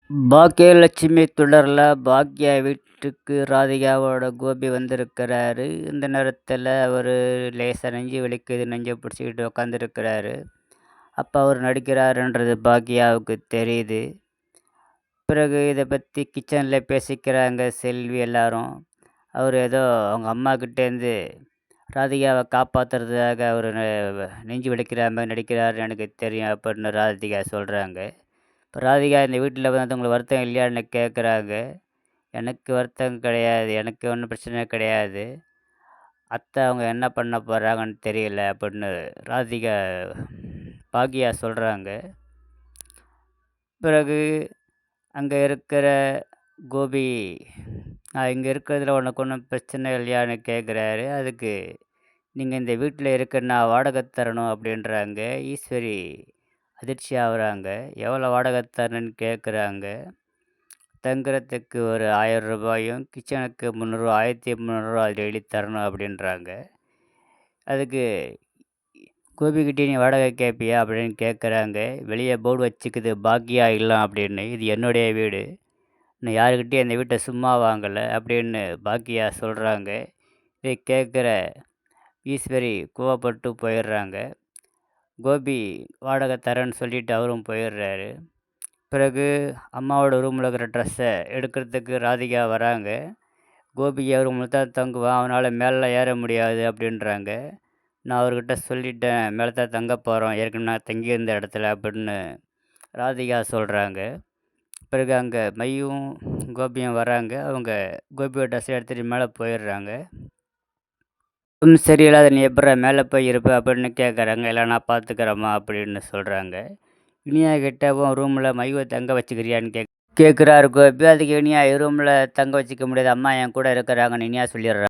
பாக்கியலட்சுமி தொடரில் பாக்யா வீட்டுக்கு ராதிகாவோட கோபி வந்திருக்கிறாரு. இந்த நேரத்தில் அவர் லேசாக நெஞ்சு வலிக்குது, நெஞ்சை பிடிச்சிக்கிட்டு உக்காந்துருக்கிறாரு. அப்போ அவர் நடிக்கிறாருன்றது பாக்யாவுக்கு தெரியுது. பிறகு இதை பற்றி கிச்சனில் பேசிக்கிறாங்க செல்வி எல்லாரும். அவர் ஏதோ அவங்க அம்மாக்கிட்டேருந்து ராதிகாவை காப்பாற்றுறதுக்காக அவர் நெஞ்சு வலிக்கிற மாதிரி நடிக்கிறாருன்னு எனக்கு தெரியும் அப்படின்னு ராதிகா சொல்கிறாங்க. இப்போ ராதிகா இந்த வீட்டில் வந்து உங்களுக்கு வருத்தம் இல்லையான்னு கேட்குறாங்க. எனக்கு வருத்தம் கிடையாது, எனக்கு ஒன்றும் பிரச்சனை கிடையாது. அத்தை அவங்க என்ன பண்ண போகிறாங்கன்னு தெரியல அப்படின்னு ராதிகா பாக்யா சொல்கிறாங்க. பிறகு அங்கே இருக்கிற கோபி, நான் இங்கே இருக்கிறதுல உனக்கு ஒன்றும் பிரச்சனை இல்லையான்னு கேட்குறாரு. அதுக்கு நீங்கள் இந்த வீட்டில் இருக்க நான் வாடகை தரணும் அப்படின்றாங்க. ஈஸ்வரி அதிர்ச்சி ஆகுறாங்க. எவ்வளோ வாடகை தரணுன்னு கேட்குறாங்க. தங்குறதுக்கு ஒரு 1000 ரூபாயும், கிச்சனுக்கு 300, 1300 டெய்லி தரணும் அப்படின்றாங்க. அதுக்கு கோபிக்கிட்டே நீ வாடகை கேட்பியா அப்படின்னு கேட்குறாங்க. வெளியே போர்டு வச்சுக்குது பாக்யா இல்லம் அப்படின்னு. இது என்னுடைய வீடு, நான் யாருக்கிட்டேயும் அந்த வீட்டை சும்மா வாங்கலை அப்படின்னு பாக்யா சொல்கிறாங்க. இதை கேட்குற ஈஸ்வரி கோவப்பட்டு போயிடுறாங்க. கோபி வாடகை தரேன்னு சொல்லிட்டு அவரும் போயிடுறாரு. பிறகு அம்மாவோட ரூமில் இருக்கிற ட்ரெஸ்ஸை எடுக்கிறதுக்கு ராதிகா வராங்க. கோபி அவர் ரூமில் தான் தங்குவான், அவனால் மேலே ஏற முடியாது அப்படின்றாங்க. நான் அவர்கிட்ட சொல்லிட்டேன், மேலே தான் தங்க போகிறோம், ஏற்கனவே நான் தங்கியிருந்த இடத்துல அப்படின்னு ராதிகா சொல்கிறாங்க. பிறகு அங்கே மையும் கோபியும் வராங்க. அவங்க கோபியோட ட்ரெஸ்ஸை எடுத்துகிட்டு மேலே போயிடுறாங்க. சரியில்லாத நீ எப்படா மேலே போய் இருப்ப அப்படின்னு கேட்குறாங்க. இல்லை நான் பார்த்துக்கிறேம்மா அப்படின்னு சொல்கிறாங்க. இனியா கிட்டவும் ரூமில் மைவை தங்க வச்சுக்கிறியான்னு கேட்குறாரு கோபி. அதுக்கு இனியா ரூமில் தங்க வச்சுக்க முடியாது, அம்மா என் கூட இருக்கிறாங்கன்னு இனியா சொல்லிடுறாங்க.